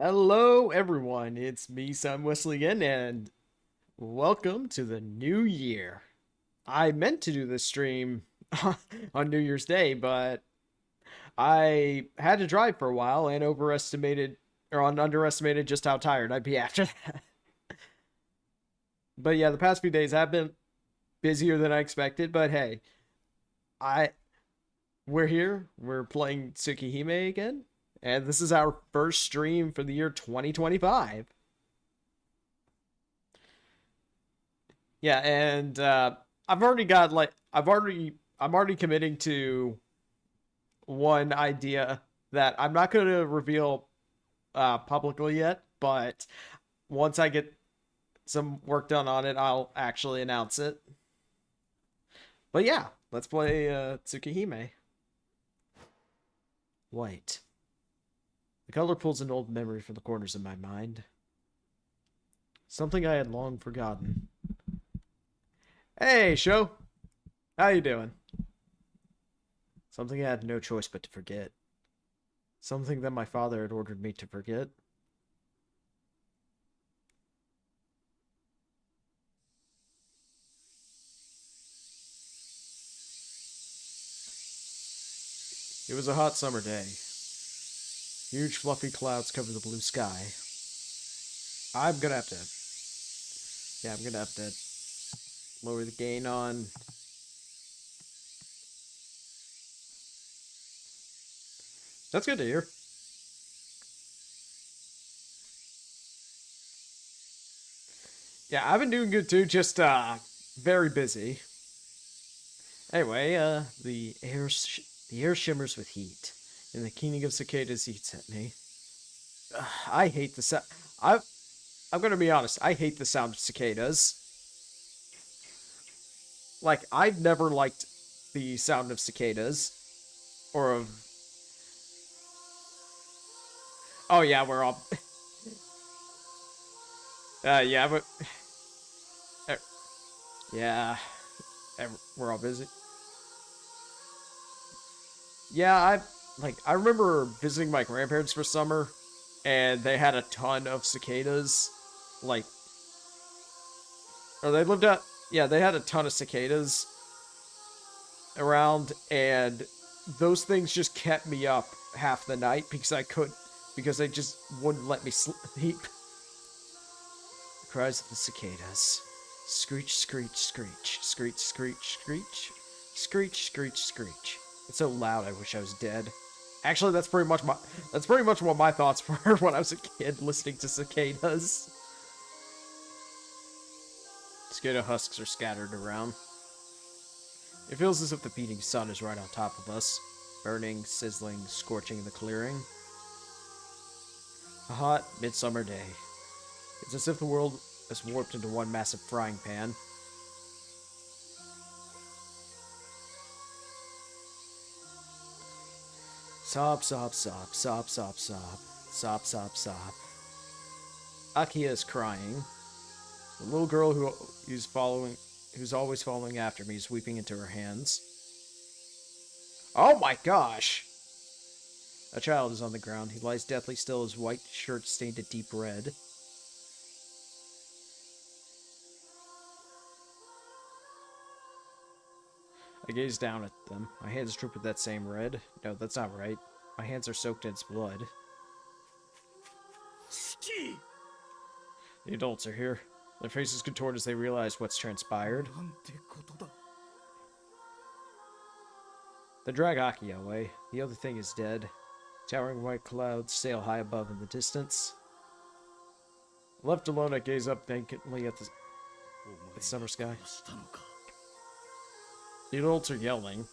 Hello, everyone. It's me, Sam Wesley again, and welcome to the new year. I meant to do this stream on New Year's Day, but I had to drive for a while and underestimated just how tired I'd be after that. But yeah, the past few days have been busier than I expected, but hey, I we're here. We're playing Tsukihime again, and this is our first stream for the year 2025. Yeah, and I'm already committing to one idea that I'm not going to reveal publicly yet, but once I get some work done on it, I'll actually announce it. But yeah, let's play Tsukihime. White. The color pulls an old memory from the corners of my mind. Something I had long forgotten. Hey, Sho. How you doing? Something I had no choice but to forget. Something that my father had ordered me to forget. It was a hot summer day. Huge fluffy clouds covered the blue sky. I'm gonna have to... Yeah, I'm gonna have to lower the gain on... That's good to hear. Yeah, I've been doing good too, just very busy. Anyway, the air shimmers with heat, and the keening of cicadas eats at me. I hate the sound. I'm gonna be honest. I hate the sound of cicadas. Like, I've never liked the sound of cicadas, or of... Oh yeah, we're all... yeah, but... Yeah, we're all busy. Yeah, I remember visiting my grandparents for summer, and they had a ton of cicadas, like, or they lived out, yeah, they had a ton of cicadas around, and those things just kept me up half the night because they just wouldn't let me sleep. The cries of the cicadas. Screech, screech, screech, screech, screech, screech, screech, screech, screech. It's so loud I wish I was dead. Actually, that's pretty much what my thoughts were when I was a kid listening to cicadas. Cicada husks are scattered around. It feels as if the beating sun is right on top of us, burning, sizzling, scorching the clearing. A hot, midsummer day. It's as if the world has warped into one massive frying pan. Sob, sob, sob, sob, sob, sob, sob, sob, sob. Akia is crying. The little girl who's always following after me is weeping into her hands. Oh my gosh! A child is on the ground. He lies deathly still, his white shirt stained a deep red. I gaze down at them. My hands droop with that same red. No, that's not right. My hands are soaked in its blood. The adults are here. Their faces contort as they realize what's transpired. They drag Aki away. The other thing is dead. Towering white clouds sail high above in the distance. Left alone, I gaze up vacantly at the summer sky. The adults are yelling.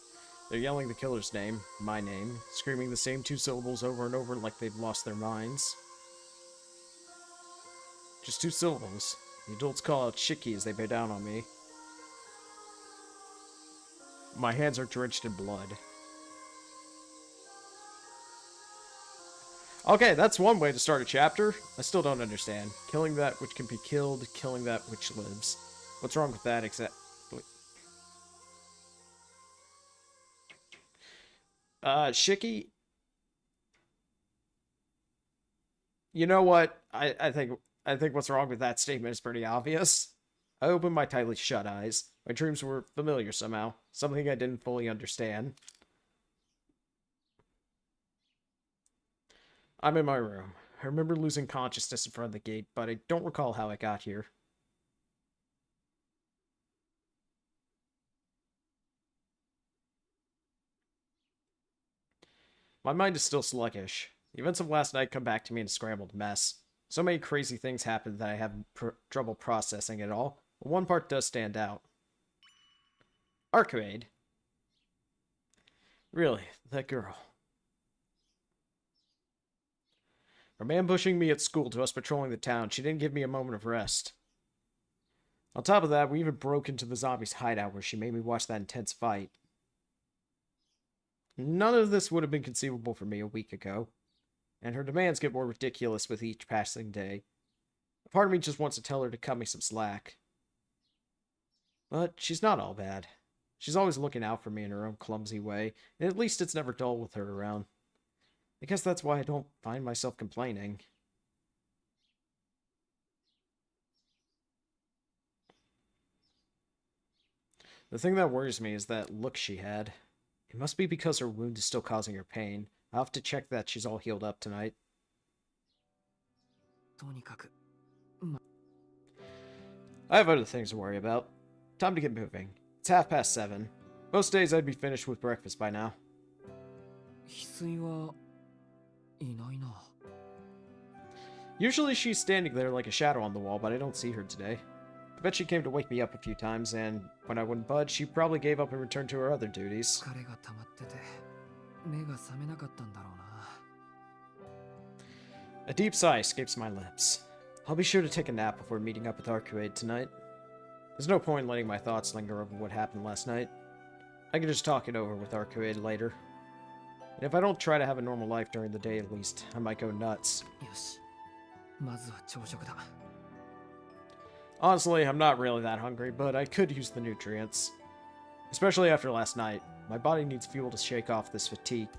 They're yelling the killer's name, my name, screaming the same two syllables over and over like they've lost their minds. Just two syllables. The adults call out Shiki as they bear down on me. My hands are drenched in blood. Okay, that's one way to start a chapter. I still don't understand. Killing that which can be killed, killing that which lives. What's wrong with that except... Shiki... You know what? I think what's wrong with that statement is pretty obvious. I opened my tightly shut eyes. My dreams were familiar somehow, something I didn't fully understand. I'm in my room. I remember losing consciousness in front of the gate, but I don't recall how I got here. My mind is still sluggish. The events of last night come back to me in a scrambled mess. So many crazy things happened that I have trouble processing it all. But one part does stand out. Arcueid. Really, that girl. From ambushing me at school to us patrolling the town, she didn't give me a moment of rest. On top of that, we even broke into the zombies' hideout where she made me watch that intense fight. None of this would have been conceivable for me a week ago, and her demands get more ridiculous with each passing day. A part of me just wants to tell her to cut me some slack. But she's not all bad. She's always looking out for me in her own clumsy way, and at least it's never dull with her around. I guess that's why I don't find myself complaining. The thing that worries me is that look she had. It must be because her wound is still causing her pain. I'll have to check that she's all healed up tonight. I have other things to worry about. Time to get moving. It's 7:30. Most days I'd be finished with breakfast by now. Usually she's standing there like a shadow on the wall, but I don't see her today. I bet she came to wake me up a few times, and when I wouldn't budge, she probably gave up and returned to her other duties. A deep sigh escapes my lips. I'll be sure to take a nap before meeting up with Arcueid tonight. There's no point in letting my thoughts linger over what happened last night. I can just talk it over with Arcueid later. And if I don't try to have a normal life during the day at least, I might go nuts. Honestly, I'm not really that hungry, but I could use the nutrients. Especially after last night. My body needs fuel to shake off this fatigue.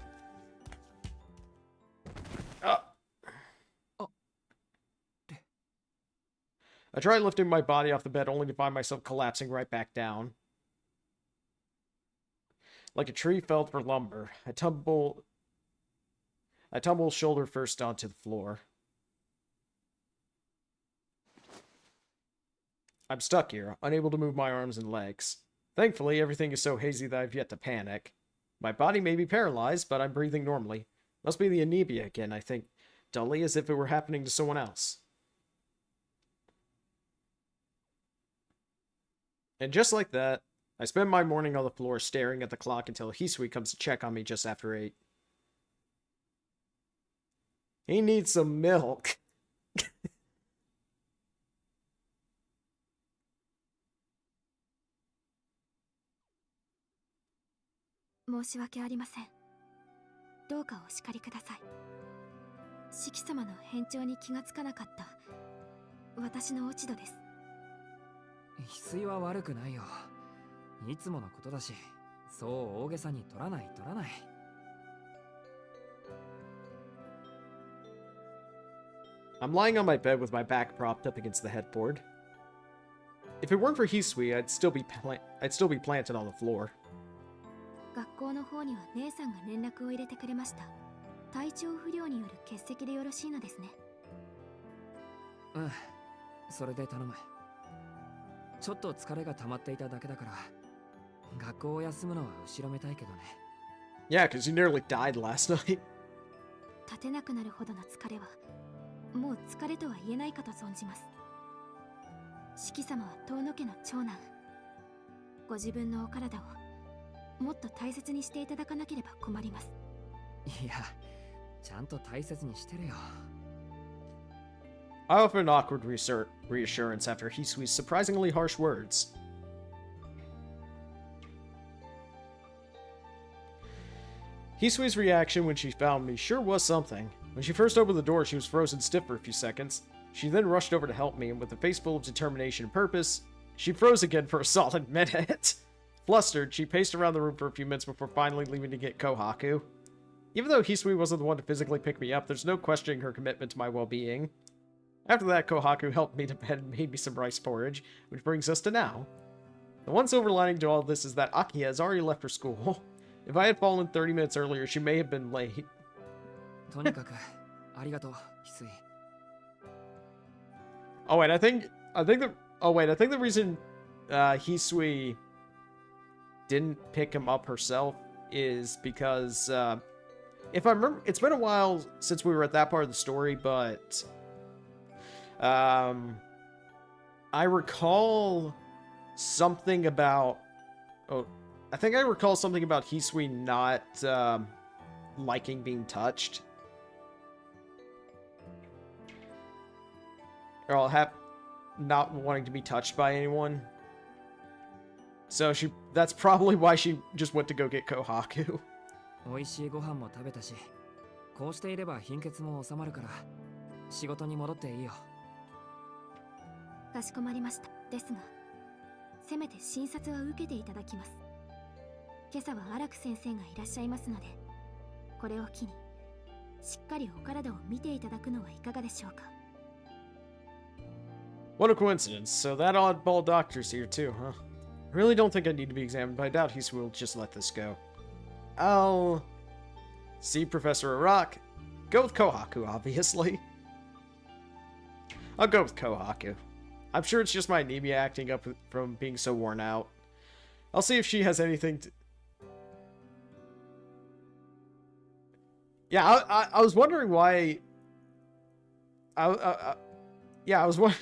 I tried lifting my body off the bed only to find myself collapsing right back down. Like a tree felled for lumber, I tumble shoulder first onto the floor. I'm stuck here, unable to move my arms and legs. Thankfully, everything is so hazy that I've yet to panic. My body may be paralyzed, but I'm breathing normally. Must be the anemia again, I think, dully as if it were happening to someone else. And just like that, I spend my morning on the floor staring at the clock until Hisui comes to check on me just after 8. He needs some milk. I'm lying on my bed with my back propped up against the headboard. If it weren't for Hisui, I'd still be planted on the floor. Yeah, because you nearly died last night. I offer an awkward reassurance after Hisui's surprisingly harsh words. Hisui's reaction when she found me sure was something. When she first opened the door, she was frozen stiff for a few seconds. She then rushed over to help me, and with a face full of determination and purpose, she froze again for a solid minute. Flustered, she paced around the room for a few minutes before finally leaving to get Kohaku. Even though Hisui wasn't the one to physically pick me up, there's no questioning her commitment to my well-being. After that, Kohaku helped me to bed and made me some rice porridge, which brings us to now. The one silver lining to all this is that Akiya has already left her school. If I had fallen 30 minutes earlier, she may have been late. Oh wait, I think the reason Hisui didn't pick him up herself is because if I remember, it's been a while since we were at that part of the story, but I recall something about I think I recall something about Hisui not liking being touched. Or I'll not wanting to be touched by anyone. So that's probably why she just went to go get Kohaku. 美味しいご飯も食べたし、こうしていれば貧血も収まるから仕事に戻っていいよ。かしこまりました。ですが、せめて診察は受けていただきます。今朝は荒木先生がいらっしゃいますので、これを機にしっかりお体を見ていただくのはいかがでしょうか。What a coincidence. So that oddball doctor's here too, huh? I really don't think I need to be examined, but I doubt Hisui will just let this go. I'll see Professor Arak. Go with Kohaku, obviously. I'll go with Kohaku. I'm sure it's just my anemia acting up from being so worn out. I'll see if she has anything to... Yeah, I was wondering why... Yeah, I was wondering...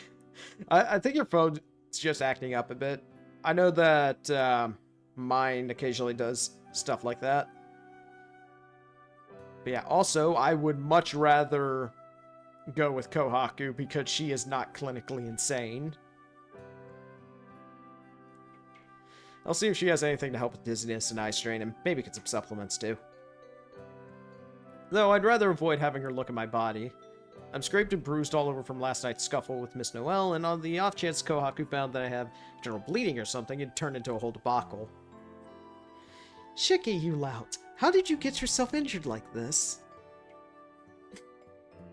I think your phone's just acting up a bit. I know that mine occasionally does stuff like that. But yeah, also, I would much rather go with Kohaku because she is not clinically insane. I'll see if she has anything to help with dizziness and eye strain, and maybe get some supplements too. Though I'd rather avoid having her look at my body. I'm scraped and bruised all over from last night's scuffle with Miss Noelle, and on the off chance Kohaku found that I have general bleeding or something, it turned into a whole debacle. Shiki, you lout! How did you get yourself injured like this?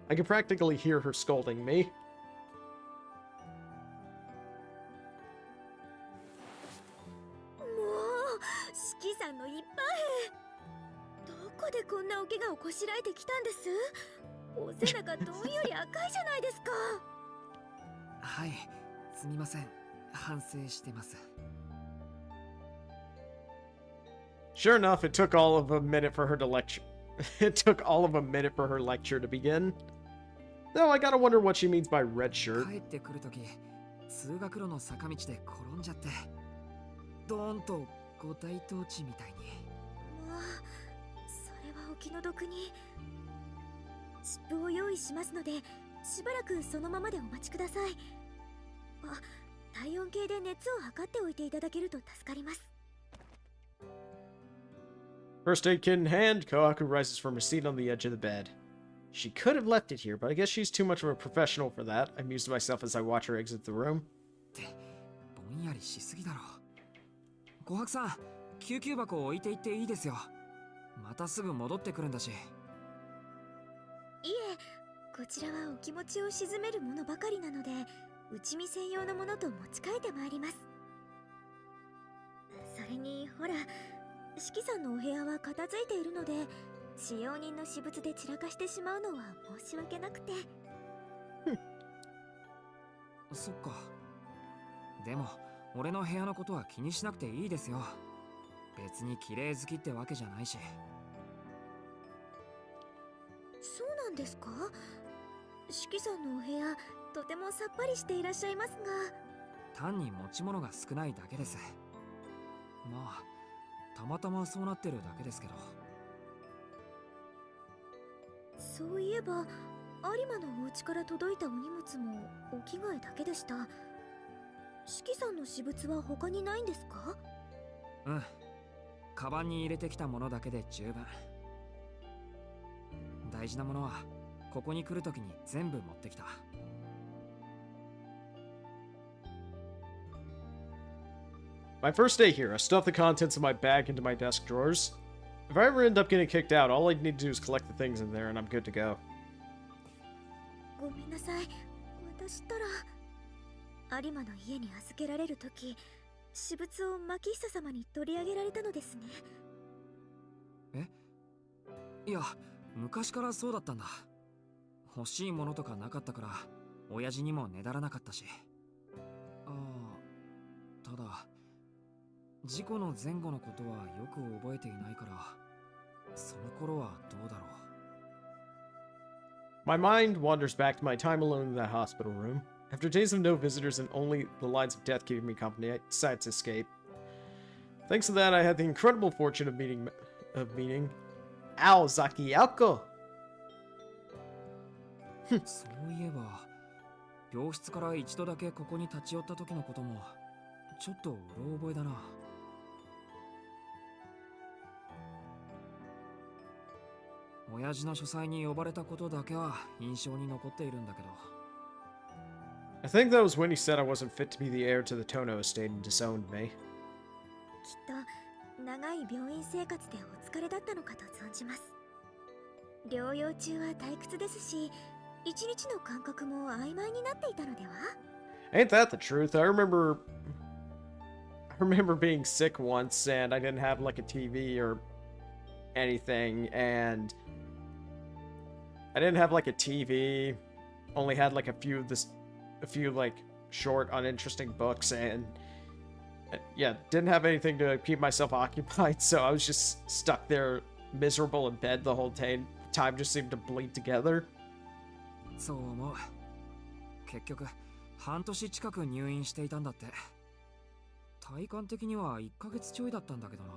I can practically hear her scolding me. お背中どんより赤いじゃないですか。はい、すみません。反省してます。Sure enough, it took all of a minute for her to lecture. It took all of a minute for her lecture to begin. Though I gotta wonder what she means by red shirt. 帰ってくるとき、通学路の坂道で転んじゃって、ドーンと五大統治みたいに。もう、それはお気の毒に。湿布を用意しますので、しばらくそのままでお待ちください。あ、体温計で熱を測っておいていただけると助かります。First aid kit in hand, Kohaku rises from her seat on the edge of the bed. She could have left it here, but I guess she's too much of a professional for that. I mused to myself as I watch her exit the room. ってぼんやりしすぎだろ。琥珀さん、救急箱を置いていっていいですよ。またすぐ戻ってくるんだし。いえ、こちらはお気持ちを鎮めるものばかりなので、内見専用のものと持ち替えてまいります。それにほら、四季さんのお部屋は片付いているので、使用人の私物で散らかしてしまうのは申し訳なくて。そっか。でも俺の部屋のことは気にしなくていいですよ。別に綺麗好きってわけじゃないし。そうなんですか？四季さんのお部屋、とてもさっぱりしていらっしゃいますが。単に持ち物が少ないだけです。まあ、たまたまそうなってるだけですけど。そういえば、有馬のお家から届いたお荷物もお着替えだけでした。四季さんの私物は他にないんですか？うん。カバンに入れてきたものだけで十分。大事なものはここに来るときに全部持ってきた。My first day here, I stuffed the contents of my bag into my desk drawers. If I ever end up getting kicked out, all I need to do is collect the things in there and I'm good to go. ごめんなさい。私ったら有馬の家に預けられるとき、私物を牧久様に取り上げられたのですね。いや、昔からそうだったんだ。欲しいものとかなかったから、親父にもねだらなかったし。ああ、ただ、事故の前後のことはよく覚えていないから、その頃はどうだろう。My mind wanders back to my time alone in that hospital room. After days of no visitors and only the lines of death keeping me company, I decided to escape. Thanks to that, I had the incredible fortune of meeting Aozaki Yako. そういえば、病室から一度だけここに立ち寄った時のことも、ちょっとうろ覚えだな。親父の書斎に呼ばれたことだけは印象に残っているんだけど。I think that was when he said I wasn't fit to be the heir to the Tono estate and disowned me. きっと長い病院生活でお疲れだったのかと存じます。療養中は退屈ですし、一日の感覚も曖昧になっていたのでは？ Ain't that the truth? I remember being sick once and I didn't have like a TV or anything, and I didn't have like a TV, only had like a few like short uninteresting books, and yeah, didn't have anything to keep myself occupied, so I was just stuck there miserable in bed the whole day. Time just seemed to bleed together. そう思う。結局半年近く入院していたんだって。体感的には1ヶ月ちょいだったんだけどな。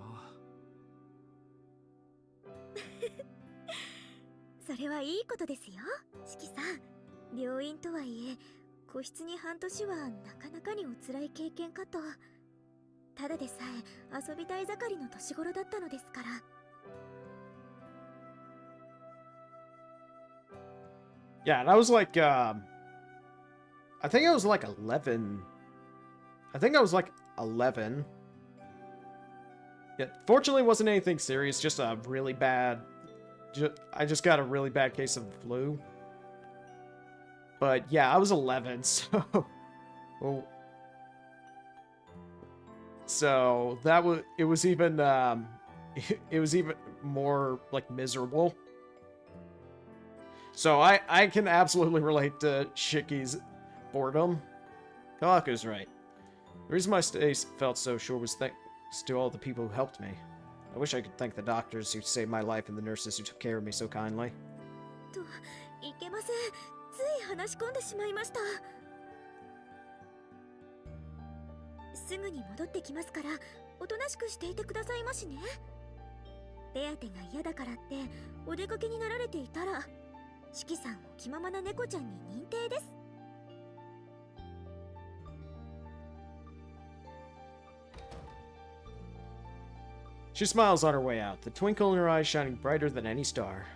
それはいいことですよ、四季さん。病院とはいえ、個室に半年はなかなかにお辛い経験かと。ただでさえ遊びたい盛りの年頃だったのですから。Yeah, and I was like, I think I was like 11. I think I was like 11. Yeah, fortunately, it wasn't anything serious, just a really bad. I just got a really bad case of the flu. But yeah, I was 11, so. Well, so that was. It was even. It was even more like miserable. So I can absolutely relate to Shiki's boredom. Kawaku's right. The reason my stay felt so short was thanks to all the people who helped me. I wish I could thank the doctors who saved my life and the nurses who took care of me so kindly. と、いけません。つい話し込んでしまいました。すぐに戻ってきますから、おとなしくしていてくださいましね。手当てが嫌だからってお出かけになられていたら、四季さんを気ままな猫ちゃんに認定です。She smiles on her way out, the twinkle in her eyes shining brighter than any star.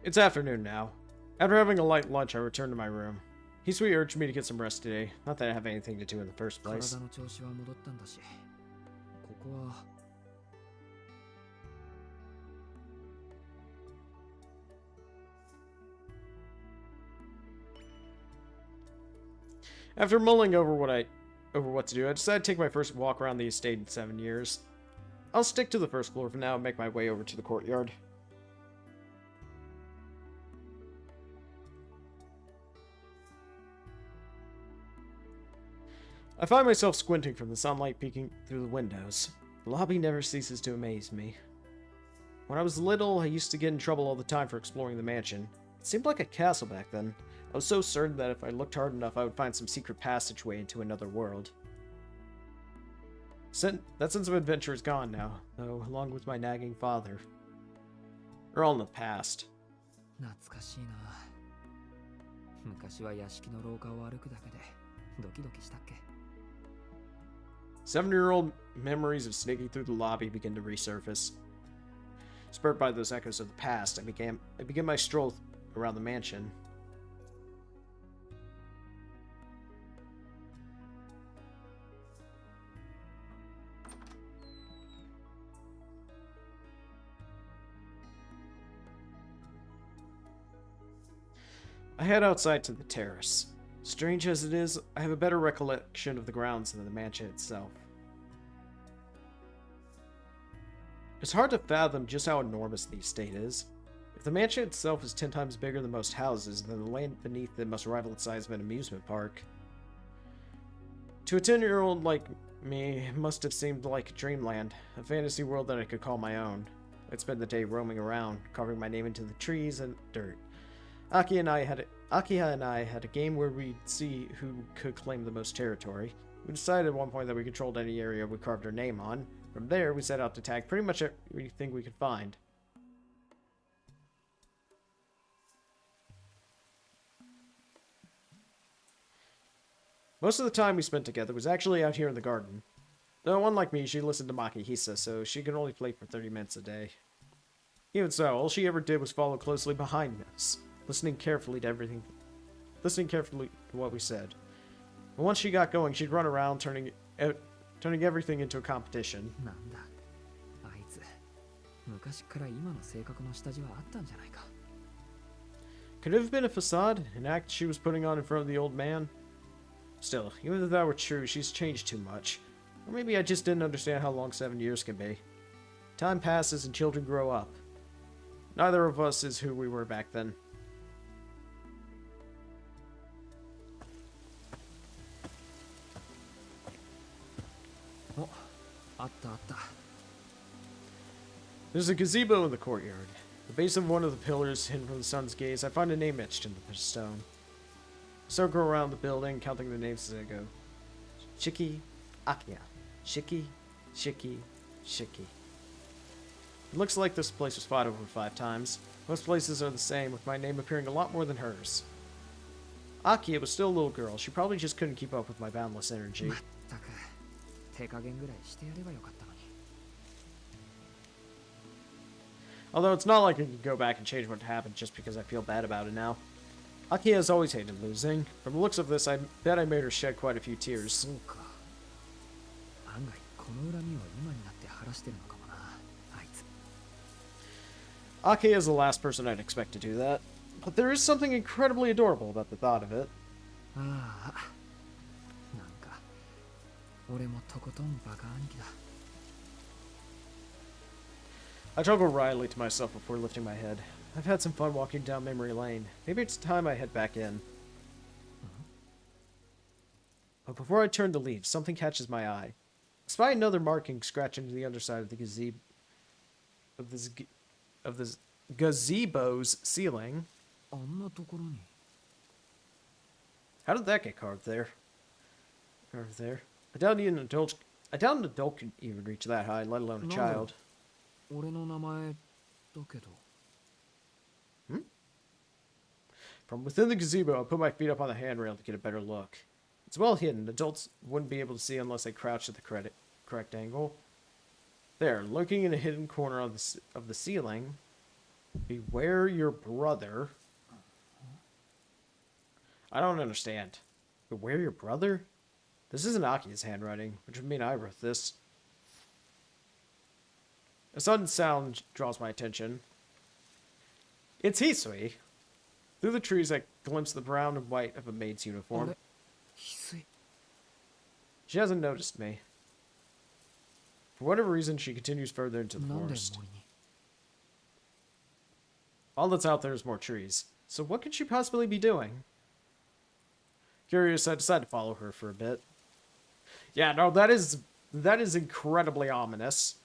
It's afternoon now. After having a light lunch, I return to my room. Hisui urged me to get some rest today. Not that I have anything to do in the first place. 体の調子は戻ったんだし、ここは。After mulling over what to do, I decided to take my first walk around the estate in 7 years. I'll stick to the first floor for now and make my way over to the courtyard. I find myself squinting from the sunlight peeking through the windows. The lobby never ceases to amaze me. When I was little, I used to get in trouble all the time for exploring the mansion. It seemed like a castle back then. I was so certain that if I looked hard enough, I would find some secret passageway into another world. That sense of adventure is gone now, though, along with my nagging father. They're all in the past. 懐かしいな。昔は屋敷の廊下を歩くだけでドキドキしたっけ。 7-year-old memories of sneaking through the lobby begin to resurface. Spurred by those echoes of the past, I began my stroll around the mansion. I head outside to the terrace. Strange as it is, I have a better recollection of the grounds than the mansion itself. It's hard to fathom just how enormous the estate is. If the mansion itself is 10 times bigger than most houses, then the land beneath it must rival its size of an amusement park. To a 10-year-old like me, it must have seemed like a dreamland, a fantasy world that I could call my own. I'd spend the day roaming around, carving my name into the trees and dirt. Aki and I had a game where we'd see who could claim the most territory. We decided at one point that we controlled any area we carved our name on. From there, we set out to tag pretty much everything we could find. Most of the time we spent together was actually out here in the garden. Though, unlike me, she listened to Makihisa, so she could only play for 30 minutes a day. Even so, all she ever did was follow closely behind us, listening carefully to what we said. But once she got going, she'd run around, turning everything into a competition. なんだ、あいつ昔から今の性格の下地はあったんじゃないか。 Could it have been a facade, an act she was putting on in front of the old man? Still, even if that were true, she's changed too much. Or maybe I just didn't understand how long 7 years can be. Time passes and children grow up. Neither of us is who we were back then. Oh, あったあった。 There's a gazebo in the courtyard. At the base of one of the pillars, hidden from the sun's gaze, I find a name etched into the stone. I circle around the building, counting the names as I go. Shiki, Akiya. Shiki, Shiki, Shiki. It looks like this place was fought over 5 times. Most places are the same, with my name appearing a lot more than hers. Akiya was still a little girl. She probably just couldn't keep up with my boundless energy. まったく、手加減ぐらいしてやればよかったのに。 Although it's not like I can go back and change what happened just because I feel bad about it now. Akiya has always hated losing. From the looks of this, I bet I made her shed quite a few tears. そうか。案外この恨みを今になって晴らしてるのかもな、あいつ。 Akiya is the last person I'd expect to do that. But there is something incredibly adorable about the thought of it. ああ、なんか俺もとことんバカ兄貴だ。 I chuckle wryly to myself before lifting my head. I've had some fun walking down memory lane. Maybe it's time I head back in. But before I turn to leave, something catches my eye. I spy another marking scratched into the underside of the gazebo's ceiling. あんなところに。 How did that get carved there? Carved there. I doubt an adult can even reach that high, let alone a child. 俺の名前だけど。 From within the gazebo, I put my feet up on the handrail to get a better look. It's well hidden. Adults wouldn't be able to see unless they crouched at the correct angle. There, lurking in a hidden corner of the ceiling. Beware your brother. I don't understand. Beware your brother? This isn't Aki's handwriting, which would mean I wrote this. A sudden sound draws my attention. It's Hisui. Through the trees, I glimpse the brown and white of a maid's uniform. あれ、翡翠。 She hasn't noticed me. For whatever reason, she continues further into the なんで forest. 森に。 All that's out there is more trees. So what could she possibly be doing? Curious, I decide to follow her for a bit. Yeah, no, that is incredibly ominous.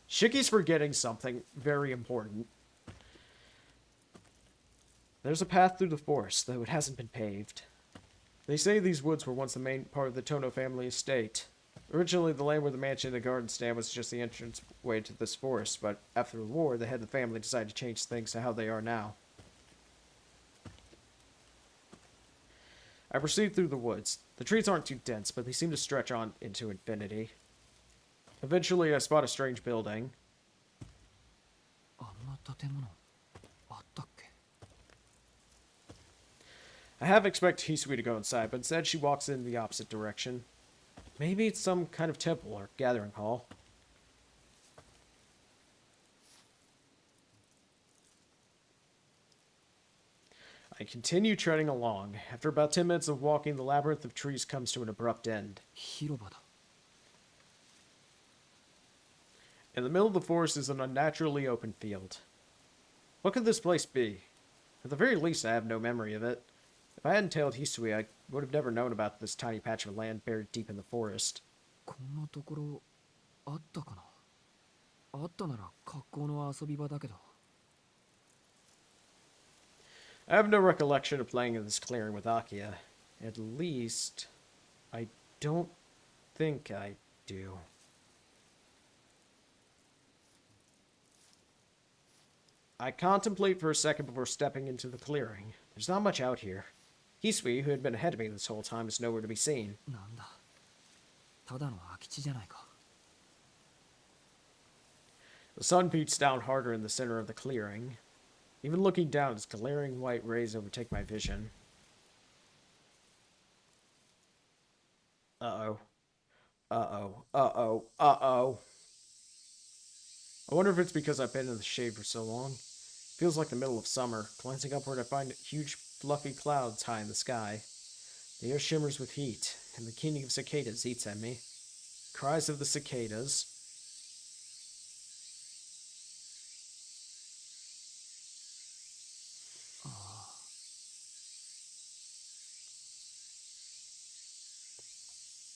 Shiki's forgetting something very important. There's a path through the forest, though it hasn't been paved. They say these woods were once the main part of the Tono family estate. Originally, the land where the mansion and the garden stand was just the entrance way to this forest, but after the war, the head of the family decided to change things to how they are now. I proceed through the woods. The trees aren't too dense, but they seem to stretch on into infinity. Eventually, I spot a strange building. あんな建物あったっけ? I half expect Hisui to go inside, but instead she walks in the opposite direction. Maybe it's some kind of temple or gathering hall. I continue treading along. After about 10 minutes of walking, the labyrinth of trees comes to an abrupt end. 広場だ. In the middle of the forest is an unnaturally open field. What could this place be? At the very least, I have no memory of it. If I hadn't tailed Hisui, I would have never known about this tiny patch of land buried deep in the forest. こんなところあったかな? あったなら学校の遊び場だけど. I have no recollection of playing in this clearing with Akia. At least, I don't think I do. I contemplate for a second before stepping into the clearing. There's not much out here. Hisui, who had been ahead of me this whole time, is nowhere to be seen. なんだ? ただの空き地じゃないか. The sun beats down harder in the center of the clearing. Even looking down, its glaring white rays overtake my vision. Uh-oh. Uh-oh. Uh-oh. Uh-oh. I wonder if it's because I've been in the shade for so long. It feels like the middle of summer. Glancing upward, I find huge, fluffy clouds high in the sky. The air shimmers with heat, and the keening of cicadas eats at me. Cries of the cicadas.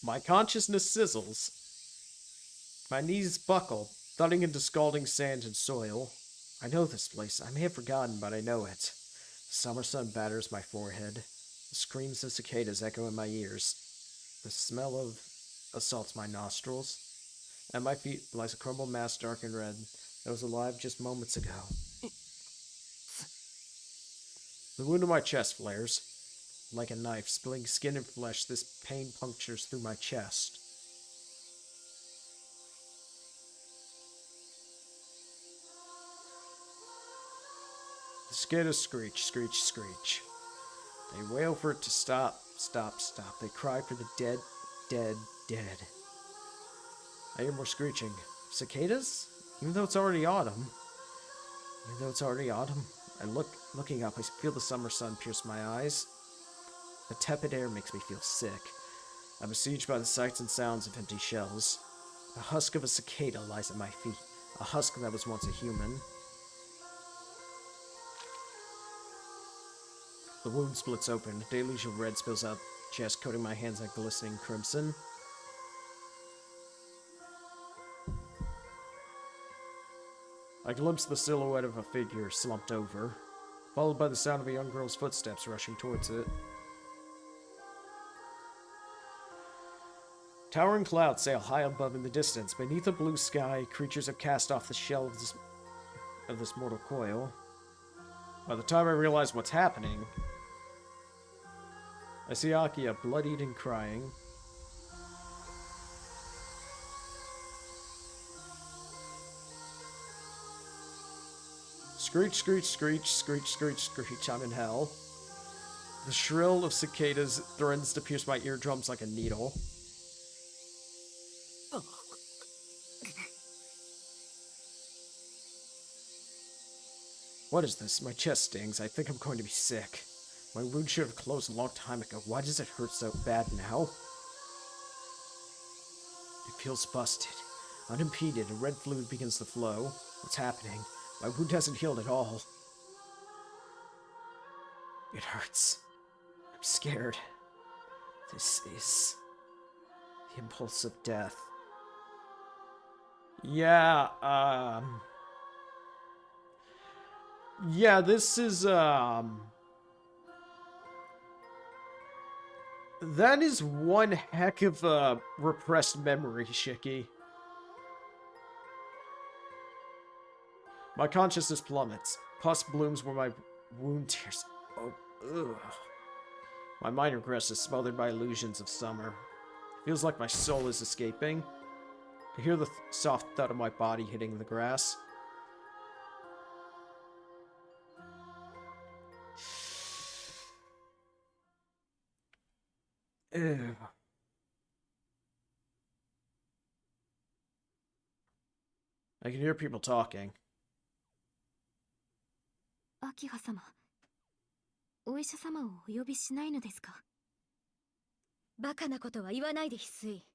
My consciousness sizzles. My knees buckle, thudding into scalding sand and soil. I know this place. I may have forgotten, but I know it. The summer sun batters my forehead. The screams of cicadas echo in my ears. The smell of assaults my nostrils. At my feet lies a crumbled mass dark and red that was alive just moments ago. The wound in my chest flares. Like a knife, splitting skin and flesh, this pain punctures through my chest. The cicadas screech, screech, screech. They wail for it to stop, stop, stop. They cry for the dead, dead, dead. I hear more screeching. Cicadas? Even though it's already autumn. Looking up, I feel the summer sun pierce my eyes. The tepid air makes me feel sick. I'm besieged by the sights and sounds of empty shells. The husk of a cicada lies at my feet. A husk that was once a human. The wound splits open. A deluge of red spills out chest, coating my hands like glistening crimson. I glimpse the silhouette of a figure slumped over, followed by the sound of a young girl's footsteps rushing towards it. Towering clouds sail high above in the distance. Beneath a blue sky, creatures have cast off the shell of this mortal coil. By the time I realize what's happening, I see Akia bloodied and crying. Screech, screech, screech, screech, screech, screech, I'm in hell. The shrill of cicadas threatens to pierce my eardrums like a needle. What is this? My chest stings. I think I'm going to be sick. My wound should have closed a long time ago. Why does it hurt so bad now? It feels busted. Unimpeded, a red fluid begins to flow. What's happening? My wound hasn't healed at all. It hurts. I'm scared. This is the impulse of death. Yeah, yeah, this is, that is one heck of a repressed memory, Shiki. My consciousness plummets. Pus blooms where my wound tears. Oh, ugh. My mind regresses, smothered by illusions of summer. It feels like my soul is escaping. I hear the soft thud of my body hitting the grass. Ew. I can hear people talking. 秋葉様、お医者様をお呼びしないのですか？バカなことは言わないで翡翠。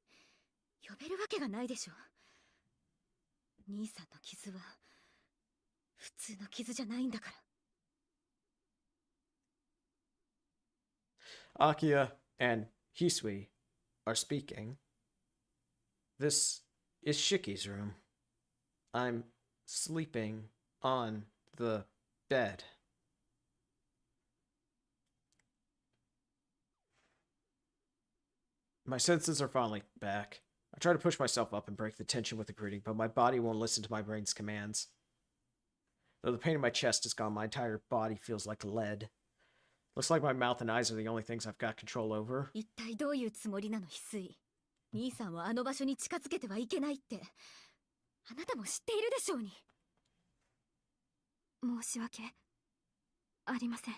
呼べるわけがないでしょ。兄さんの傷は普通の傷じゃないんだから。Akia and Hisui are speaking. This is Shiki's room. I'm sleeping on the bed. My senses are finally back. I try to push myself up and break the tension with a greeting, but my body won't listen to my brain's commands. Though the pain in my chest is gone, my entire body feels like lead. Looks like my mouth and eyes are the only things I've got control over. 一体どういうつもりなの翡翠。兄さんはあの場所に近づけてはいけないって、あなたも知っているでしょうに。申し訳ありません。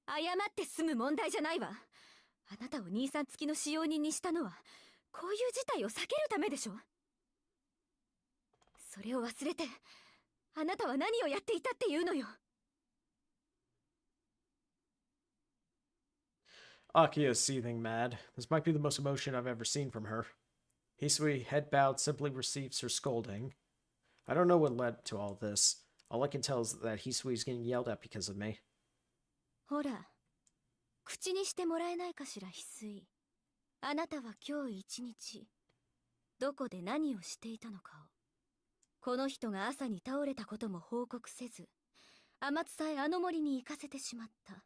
謝って済む問題じゃないわ。あなたを兄さん付きの使用人にしたのはこういう事態を避けるためでしょ。それを忘れてあなたは何をやっていたっていうのよ。Akia is seething mad. This might be the most emotion I've ever seen from her. Hisui, head bowed, simply receives her scolding. I don't know what led to all this. All I can tell is that Hisui is getting yelled at because of me. ほら、口にしてもらえないかしら翡翠。あなたは今日一日どこで何をしていたのかを。この人が朝に倒れたことも報告せず、天津さえあの森に行かせてしまった。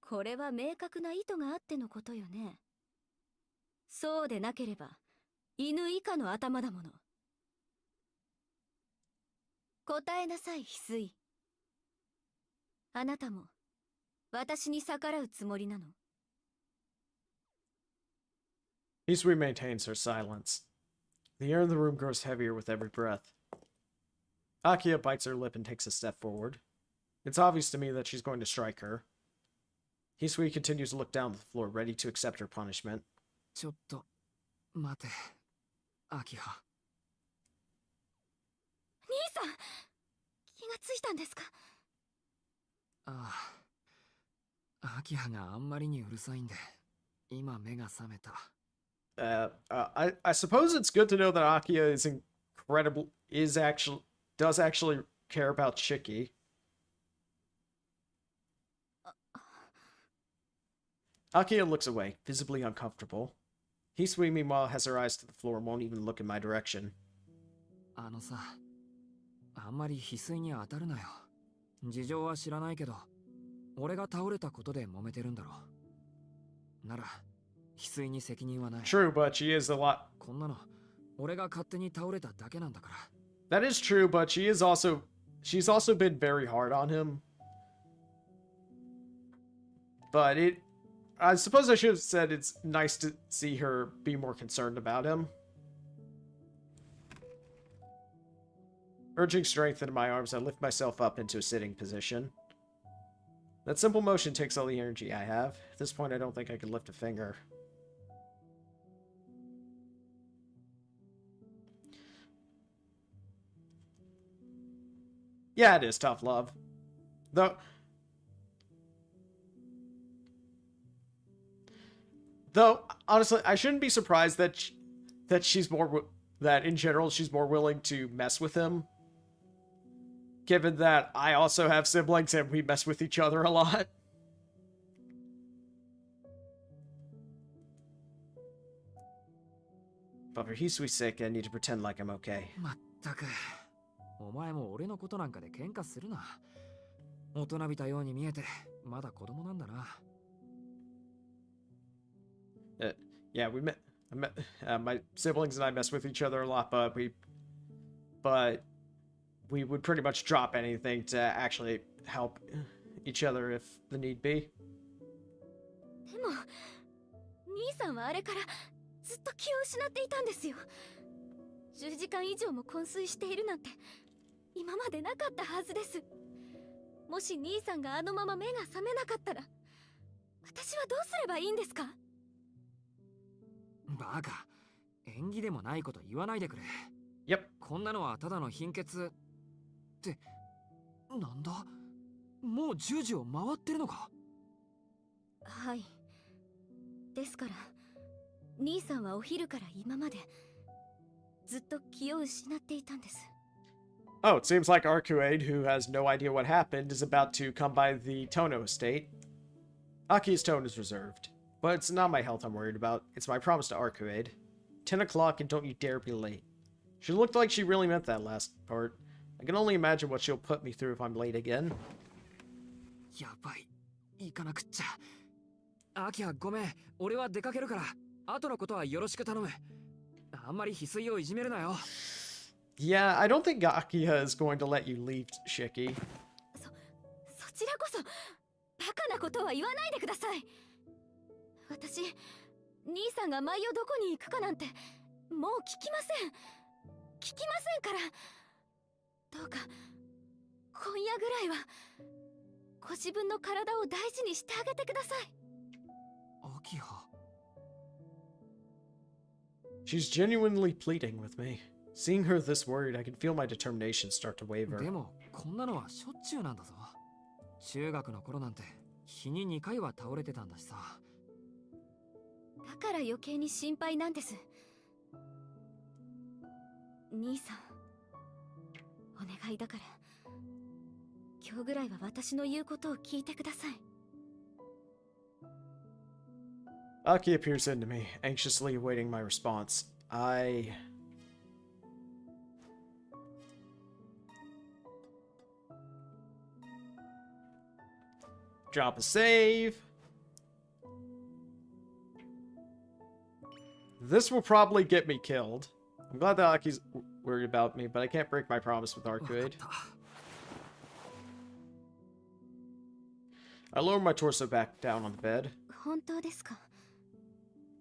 これは明確な意図があってのことよね。そうでなければ犬以下の頭だもの。答えなさい翡翠。あなたも私に逆らうつもりなの？ Hisui maintains her silence. The air in the room grows heavier with every breath. Akia bites her lip and takes a step forward. It's obvious to me that she's going to strike her. Hisui continues to look down at the floor, ready to accept her punishment. ちょっと待て、秋葉。兄さん、気がついたんですか？ああ、秋葉があんまりにうるさいんで、今目が覚めた。I suppose it's good to know that Akia is does actually care about Shiki. Akia looks away, visibly uncomfortable. Hisui, meanwhile, has her eyes to the floor and won't even look in my direction. あのさ、あんまり翡翠に当たるなよ。事情は知らないけど、俺が倒れたことで揉めてるんだろう。なら、翡翠に責任はない。True, but she is a lot. こんなの、俺が勝手に倒れただけなんだから。That is true, but she's also been very hard on him. But I suppose I should have said it's nice to see her be more concerned about him. Urging strength into my arms, I lift myself up into a sitting position. That simple motion takes all the energy I have. At this point, I don't think I could lift a finger. Yeah, it is tough love. Though, honestly, I shouldn't be surprised that that in general she's more willing to mess with him. Given that I also have siblings and we mess with each other a lot. But for Hisui's sake, I need to pretend like I'm okay. まったく、お前も俺のことなんかで喧嘩するな。大人びたように見えて、まだ子供なんだな。Yeah, my siblings and I mess with each other a lot, but we would pretty much drop anything to actually help each other if the need be. でも兄さんはあれからずっと気を失っていたんですよ。10時間以上も昏睡しているなんて今までなかったはずです。もし兄さんがあのまま目が覚めなかったら私はどうすればいいんですか？バカ、縁起でもないこと言わないでくれ。 Yep. こんなのはただの貧血ってなんだ、もう10時を回ってるのか？はい。ですから兄さんはお昼から今までずっと気を失っていたんです。 Oh, it seems like Arcueid, who has no idea what happened, is about to come by the Tono estate. Aki's tone is reserved, but it's not my health I'm worried about. It's my promise to Arcueid. 10 o'clock and don't you dare be late. She looked like she really meant that last part. I can only imagine what she'll put me through if I'm late again. やばい、行かなくっちゃ。アキはごめん、俺は出かけるから後のことはよろしく頼む。あんまり翡翠をいじめるなよ。 Yeah, I don't think Gakia is going to let you leave, Shiki. そちらこそバカなことは言わないでください。私、兄さんが毎夜どこに行くかなんてもう聞きません。聞きませんから。どうか今夜ぐらいはご自分の体を大事にしてあげてください。アキハ。 She's genuinely pleading with me. Seeing her this worried, I can feel my determination start to waver. でもこんなのはしょっちゅうなんだぞ。中学の頃なんて日に2回は倒れてたんだしさ。だから余計に心配なんです。兄さん、お願いだから今日ぐらいは私の言うことを聞いてください。 Aki appears into me, anxiously awaiting my response. I... Drop a save. This will probably get me killed. I'm glad that Aki's worried about me, but I can't break my promise with Arcueid. I lower my torso back down on the bed. 本当ですか？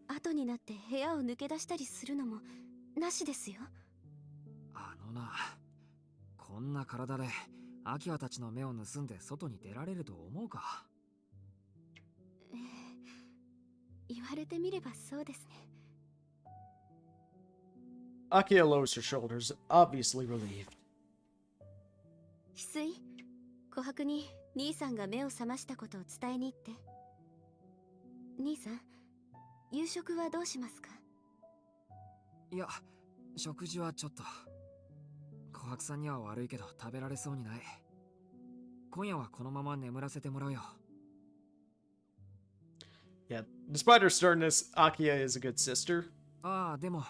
後になって部屋を抜け出したりするのもなしですよ。あのな、こんな体でアキハたちの目を盗んで外に出られると思うか？言われてみればそうですね。 Akia lowers her shoulders, obviously relieved. 翡翠、琥珀に兄さんが目を覚ましたことを伝えに行って。兄さん、夕食はどうしますか？いや、食事はちょっと。琥珀さんには悪いけど食べられそうにない。今夜はこのまま眠らせてもらうよ。 Yeah, despite her sternness, Akia is a good sister. ああ、でも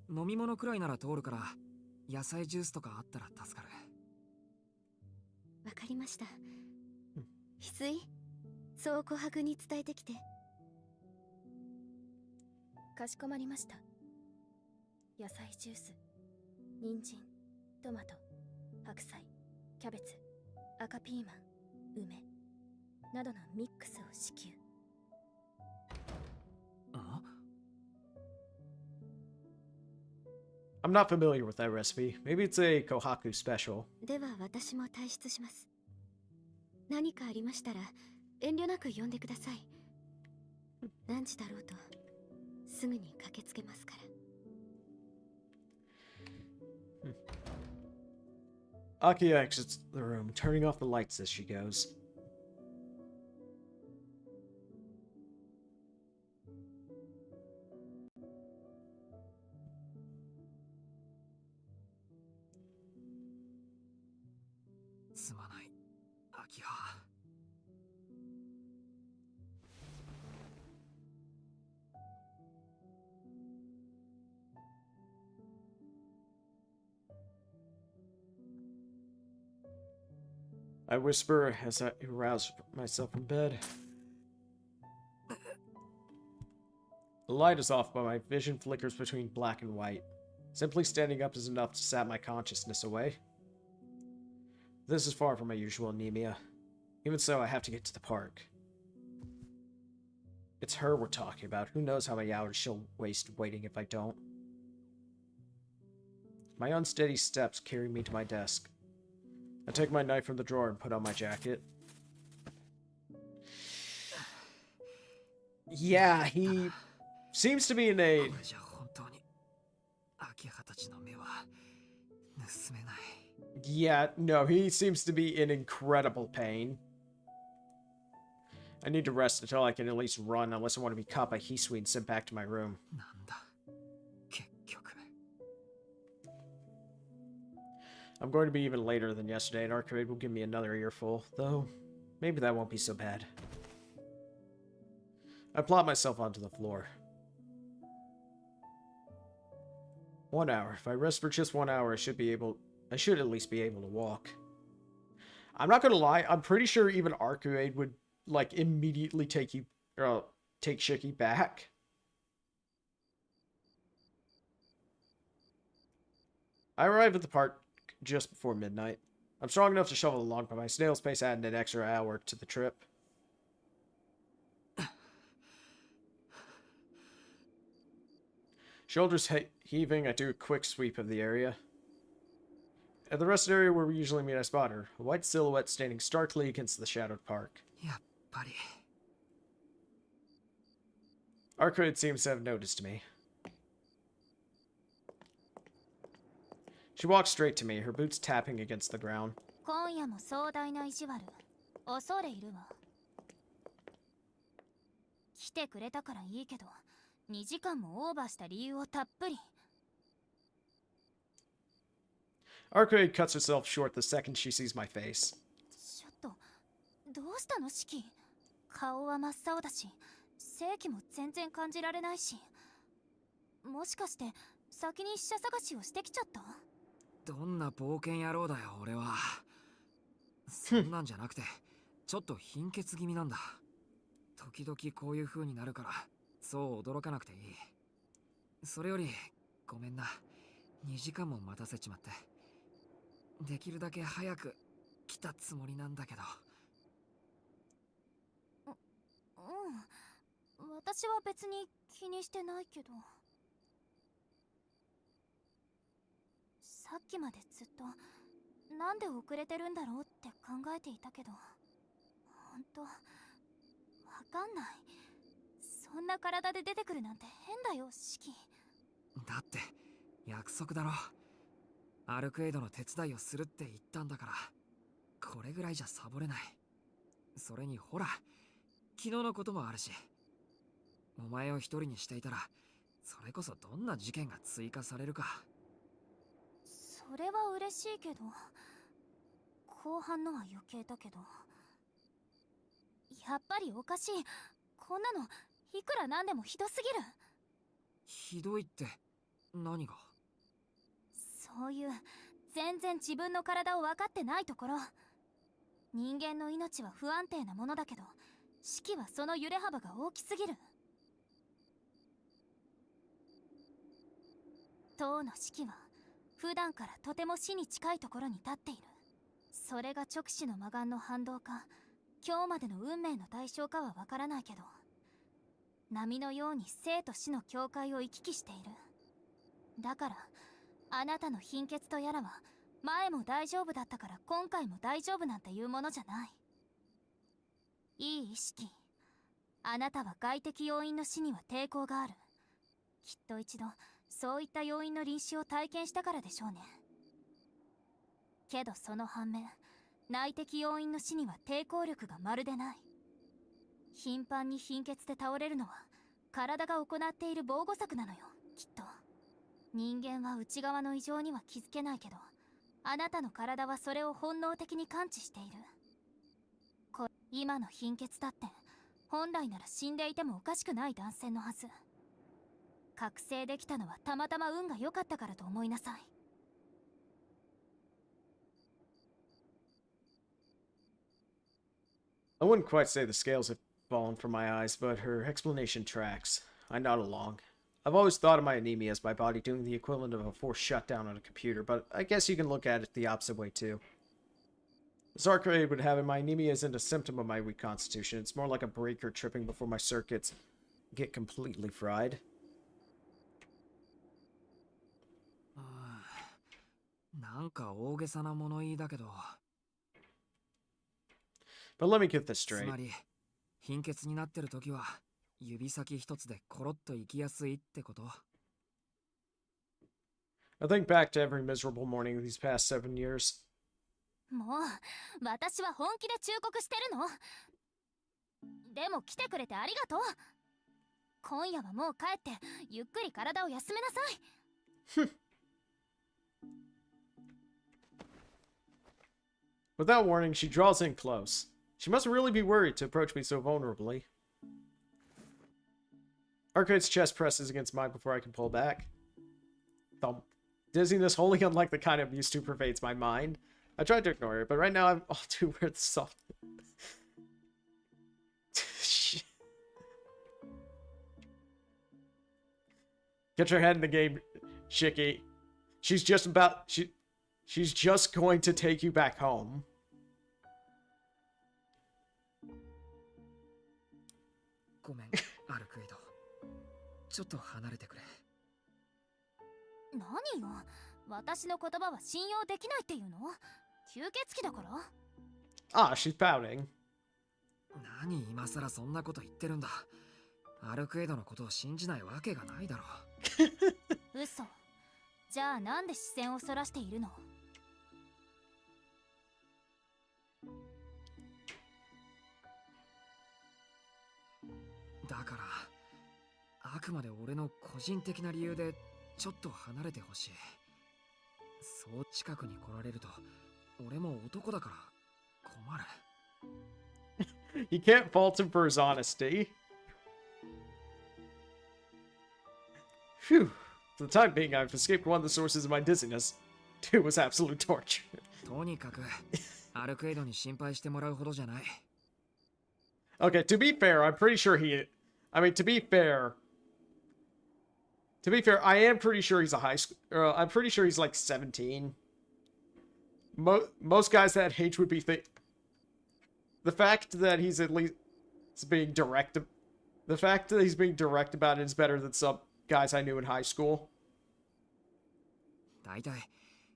飲み物くらいなら通るから野菜ジュースとかあったら助かる。わかりました。翡翠、そう琥珀に伝えてきて。かしこまりました。野菜ジュース、人参、トマト、白菜、キャベツ、赤ピーマン、梅などのミックスを支給。 I'm not familiar with that recipe. Maybe it's a Kohaku special. では私も退出します。何かありましたら遠慮なく呼んでください。何時だろうとすぐに駆けつけますから。Akia exits the room, turning off the lights as she goes. I whisper as I rouse myself from bed. The light is off, but my vision flickers between black and white. Simply standing up is enough to sap my consciousness away. This is far from my usual anemia. Even so, I have to get to the park. It's her we're talking about. Who knows how many hours she'll waste waiting if I don't. My unsteady steps carry me to my desk. I take my knife from the drawer and put on my jacket. Yeah, he seems to be in a... Yeah, no, he seems to be in incredible pain. I need to rest until I can at least run, unless I want to be caught by Hisui and sent back to my room. I'm going to be even later than yesterday, and Arcueid will give me another earful, though maybe that won't be so bad. I plop myself onto the floor. 1 hour. If I rest for just 1 hour, I should at least be able to walk. I'm not gonna lie, I'm pretty sure even Arcueid would, like, immediately take Shiki back. I arrive at the park just before midnight. I'm strong enough to shovel along, but my snail's pace added an extra hour to the trip. Shoulders heaving, I do a quick sweep of the area. At the rested area where we usually meet, I spot her, a white silhouette standing starkly against the shadowed park. Arcueid seems to have noticed me. She walks straight to me, her boots tapping against the ground. Arcueid cuts herself short the second she sees my face. I wouldn't quite say the scales have fallen from my eyes, but her explanation tracks. I nod along. I've always thought of my anemia as my body doing the equivalent of a forced shutdown on a computer, but I guess you can look at it the opposite way too. As Arcueid would have it, my anemia isn't a symptom of my weak constitution. It's more like a breaker tripping before my circuits get completely fried. なんか大げさな物言いだけど、 But let me get this つ straight. まり貧血になってる時は指先一つでコロッと行きやすいってこと？ I think back to every miserable morning these past 7 years. もう私は本気で忠告してるの。でも来てくれてありがとう。今夜はもう帰ってゆっくり体を休めなさい。Without warning, she draws in close. She must really be worried to approach me so vulnerably. Arcueid's chest presses against mine before I can pull back. Thump. Dizziness wholly unlike the kind of abuse who pervades my mind. I tried to ignore it, but right now I'm all too aware of the soft. Get your head in the game, Shiki. She's just going to take you back home. ごめん、アルクエイド。ちょっと離れてくれ。何よ、私の言葉は信用できないっていうの？吸血鬼だから？ Ah, she's pouting. 何今さらそんなこと言ってるんだ。アルクエイドのことを信じないわけがないだろう。嘘。じゃあなんで視線をそらしているの？だからあくまで俺の個人的な理由でちょっと離れてほしい。そう近くに来られると俺も男だから困る。You can't fault him for his honesty. Phew. For the time being, I've escaped one of the sources of my dizziness. Two was absolute torture. とにかくアルクエイドに心配してもらうほどじゃない。 Okay, to be fair, I'm pretty sure to be fair, I am pretty sure he's a high school. I'm pretty sure he's like 17. Most guys that age would be the fact that he's at least being direct. The fact that he's being direct about it is better than some guys I knew in high school. だいたい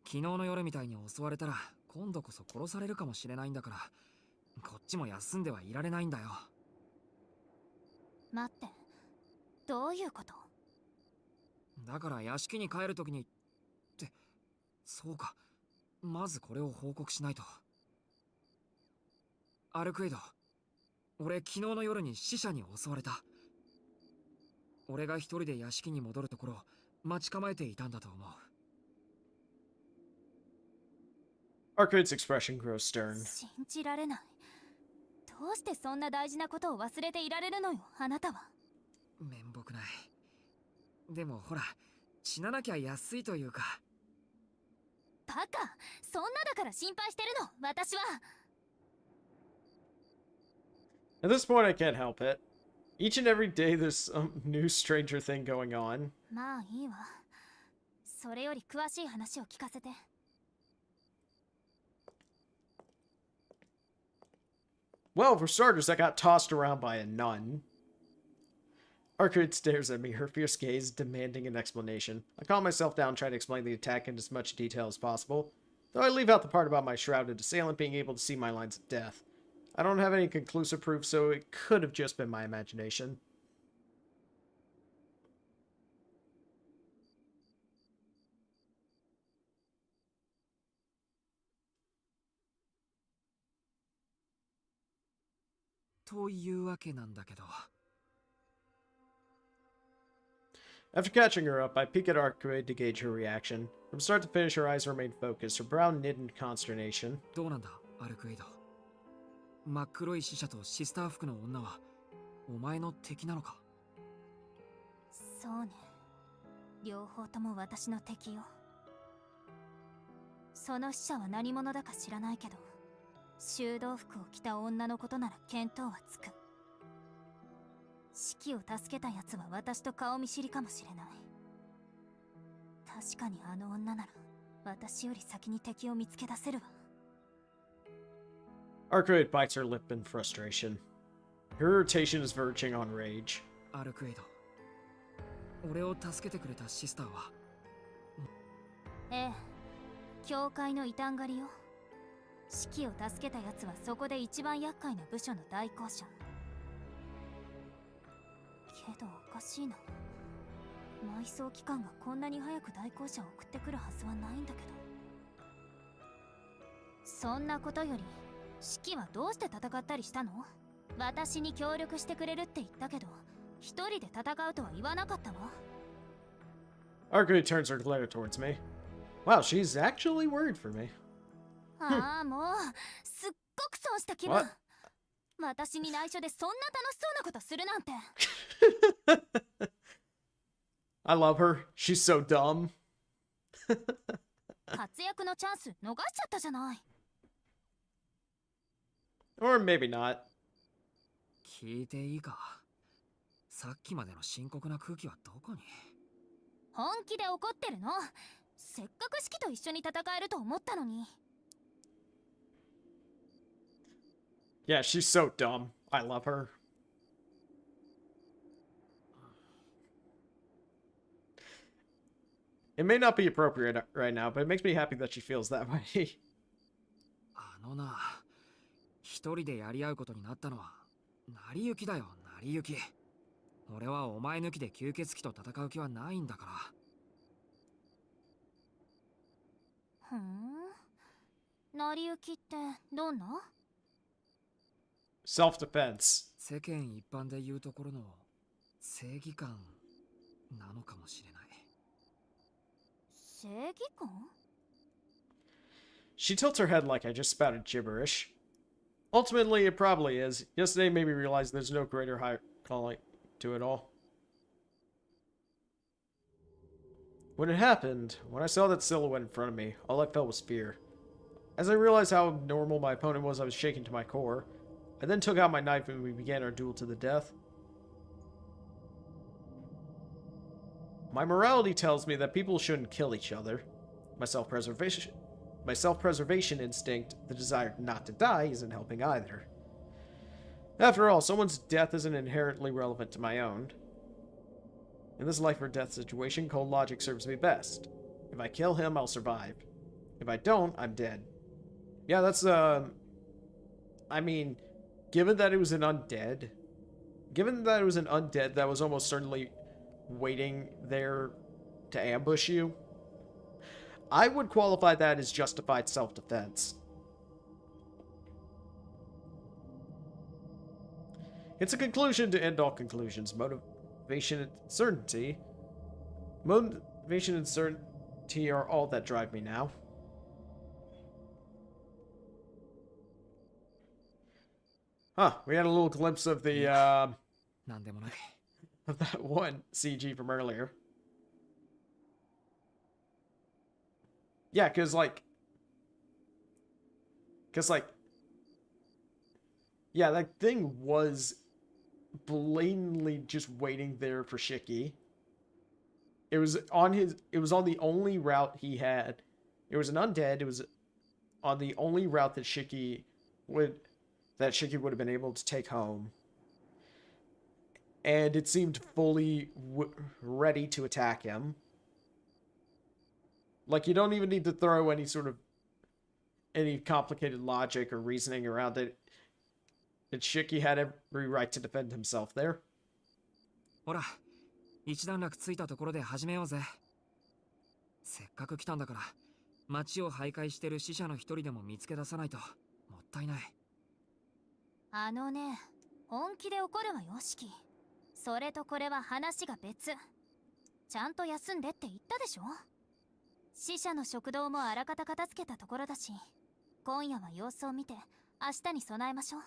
昨日の夜みたいに襲われたら今度こそ殺されるかもしれないんだから、こっちも休んではいられないんだよ。待って、どういうこと？だから屋敷に帰るときにって、そうか、まずこれを報告しないと。アルクエイド、俺昨日の夜に死者に襲われた。俺が一人で屋敷に戻るところ待ち構えていたんだと思う。 Arcueid's expression grows stern. 信じられない。どうしてそんな大事なことを忘れていられるのよ、あなたは。面目ない。でもほら、死ななきゃ安いというか。バカ、そんなだから心配してるの、私は。 At this point, I can't help it. Each and every day, there's some new stranger thing going on. まあいいわ。それより詳しい話を聞かせて。 Well, for starters, I got tossed around by a nun. Arcueid stares at me, her fierce gaze demanding an explanation. I calm myself down, try to explain the attack in as much detail as possible, though I leave out the part about my shrouded assailant being able to see my lines of death. I don't have any conclusive proof, so it could have just been my imagination. After catching her up, I peek at Arcueid to gauge her reaction. From start to finish, her eyes remain focused, her brow knit in consternation. どうなんだ、アルクエイド。真っ黒い死者とシスター服の女はお前の敵なのか？そうね。両方とも私の敵よ。その死者は何者だか知らないけど、修道服を着た女のことなら見当はつく。シキを助けたやつは私と顔見知りかもしれない。確かにあの女なら私より先に敵を見つけ出せるわ。Arcueid bites her lip in frustration. Her irritation is verging on rage. アルクエイド、俺を助けてくれたシスターは。ええ、教会の異端狩りよ。シキを助けた奴はそこで一番厄介な部署の代行者。けどおかしいな。埋葬機関がこんなに早く代行者を送ってくるはずはないんだけど。そんなことより、シキはどうして戦ったりしたの？私に協力してくれるって言ったけど、一人で戦うとは言わなかったわ。Arcueid turns her glare towards me. Wow, she's actually worried for me. ああ、もう、すっごく損した気分。私に内緒でそんな楽しそうなことするなんて。I love her. She's so dumb. 活躍のチャンス逃しちゃったじゃない。Or maybe not. 聞いていいか。さっきまでの深刻な空気はどこに？本気で怒ってるの。せっかくシキと一緒に戦えると思ったのに。Yeah, she's so dumb. I love her. It may not be appropriate right now, but it makes me happy that she feels that way. あのな、一人でやり合うことになったのは成り行きだよ、成り行き。俺はお前抜きで吸血鬼と戦う気はないんだから。ふん。成り行きってどんな？ Self-defense. 世間一般で言うところの正義感なのかもしれない。正義感？ She tilts her head like I just spouted gibberish. Ultimately, it probably is. Yesterday made me realize there's no greater high calling to it all. When it happened, when I saw that silhouette in front of me, all I felt was fear. As I realized how abnormal my opponent was, I was shaken to my core. I then took out my knife and we began our duel to the death. My morality tells me that people shouldn't kill each other. My self-preservation instinct, the desire not to die, isn't helping either. After all, someone's death isn't inherently relevant to my own. In this life or death situation, cold logic serves me best. If I kill him, I'll survive. If I don't, I'm dead. Yeah, that's, I mean, given that it was an undead that was almost certainly waiting there to ambush you, I would qualify that as justified self-defense. It's a conclusion to end all conclusions. Motivation and certainty are all that drive me now. Huh, we had a little glimpse of the, of that one CG from earlier. Yeah, because, yeah, that thing was blatantly just waiting there for Shiki. It was on the only route he had. It was an undead. It was on the only route that Shiki would have been able to take home. And it seemed fully ready to attack him. Like, you don't even need to throw any complicated logic or reasoning around it. That Shiki had every right to defend himself there. ほら、一段落ついたところで始めようぜ。せっかく来たんだから、街を徘徊してる死者の一人でも見つけ出さないともったいない。あのね、本気で怒るわよ、シキ。それとこれは話が別。ちゃんと休んでって言ったでしょ。死者の食堂もあらかた片付けたところだし、今夜は様子を見て明日に備えましょう。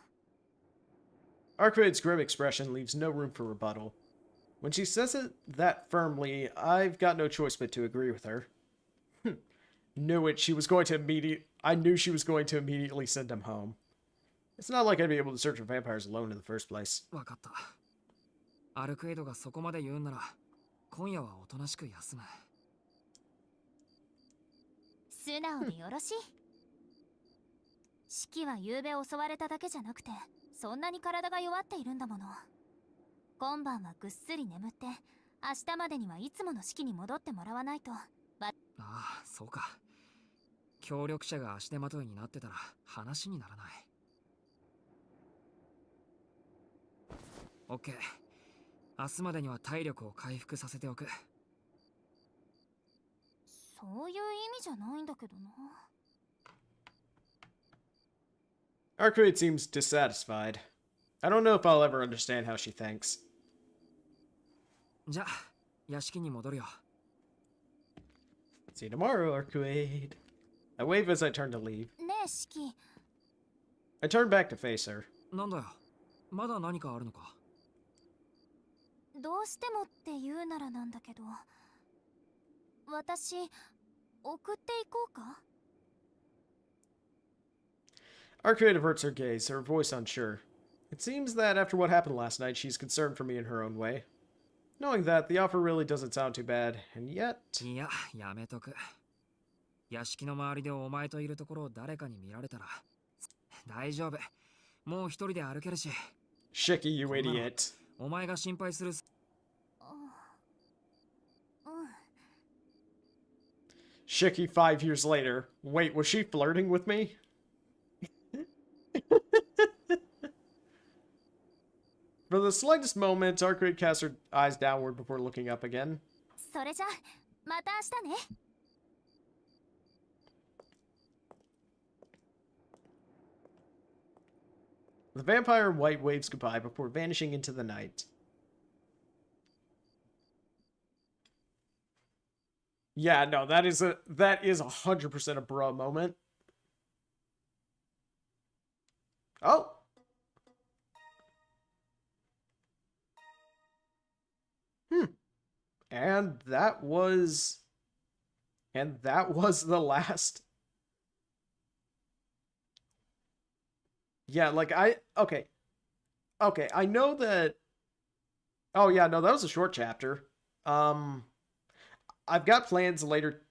Arcueid's grim expression leaves no room for rebuttal. When she says it that firmly, I've got no choice but to agree with her. I knew she was going to immediately send him home. It's not like I'd be able to search for vampires alone in the first place. わかった。アルクエイドがそこまで言うんなら、今夜はおとなしく休む。素直でよろしい。四季は夕べ襲われただけじゃなくて、そんなに体が弱っているんだもの。今晩はぐっすり眠って、明日までにはいつもの四季に戻ってもらわないと。ああ、そうか。協力者が足手まといになってたら話にならない。オッケー。明日までには体力を回復させておく。そういう意味じゃないんだけどな。Arcueid seems dissatisfied. I don't know if I'll ever understand how she thinks. じゃあ、屋敷に戻るよ。See you tomorrow, Arcueid. I wave as I turn to leave. ねえ、四季。I turn back to face her. なんだよ。まだ何かあるのか。どうしてもって言うならなんだけど、私、送っていこうか？ Arcueid averts her gaze, her voice unsure. It seems that after what happened last night, she's concerned for me in her own way. Knowing that, the offer really doesn't sound too bad, and yet... いや、やめとく。屋敷の周りでお前といるところを誰かに見られたら大丈夫。もう一人で歩けるし。Shiki, you idiot. お前が心配する。Shiki 5 years later. Wait, was she flirting with me? For the slightest moment, Arcueid casts her eyes downward before looking up again. それじゃ、また明日ね。The vampire in white waves goodbye before vanishing into the night. Yeah, no, that is 100% a bro moment. Oh. And that was the last. Yeah, like okay, I know that. Oh yeah, no, that was a short chapter. I've got plans later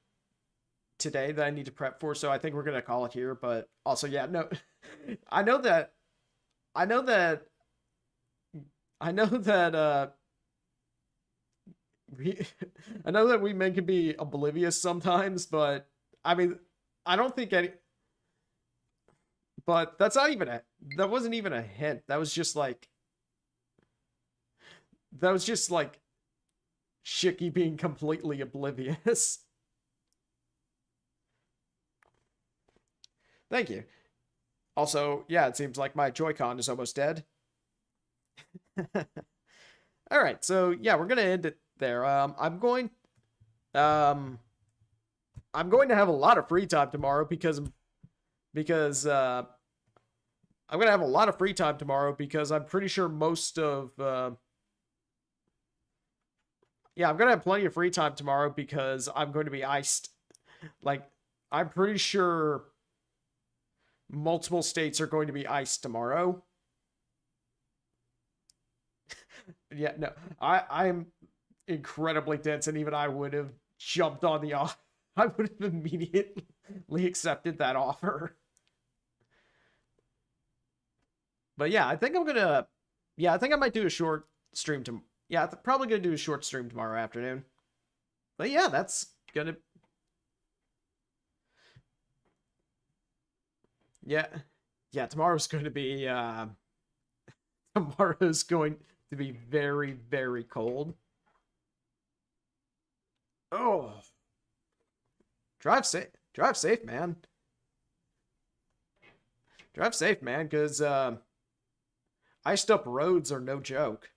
today that I need to prep for, so I think we're gonna call it here. But also, yeah, no, I know that we men can be oblivious sometimes, but I mean, I don't think any. But that wasn't even a hint. That was just like Shiki being completely oblivious. Thank you. Also, yeah, it seems like my Joy-Con is almost dead. Alright, so yeah, we're gonna end it there. I'm going to have a lot of free time tomorrow because I'm gonna have a lot of free time tomorrow because I'm pretty sure most of yeah, I'm gonna have plenty of free time tomorrow because I'm going to be iced. Like, I'm pretty sure multiple states are going to be iced tomorrow. Yeah, no, I'm incredibly dense, and even I would have jumped on the offer. I would have immediately accepted that offer. But yeah, I think I might do a short stream I'm probably gonna do a short stream tomorrow afternoon. But yeah, that's gonna... Yeah, tomorrow's going to be, tomorrow's going to be very, very cold. Oh. Drive safe, man. Drive safe, man, because, iced up roads are no joke.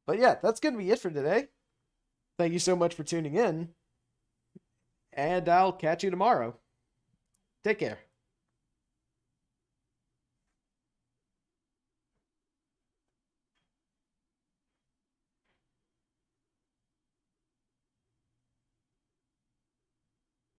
But yeah, that's going to be it for today. Thank you so much for tuning in. And I'll catch you tomorrow. Take care.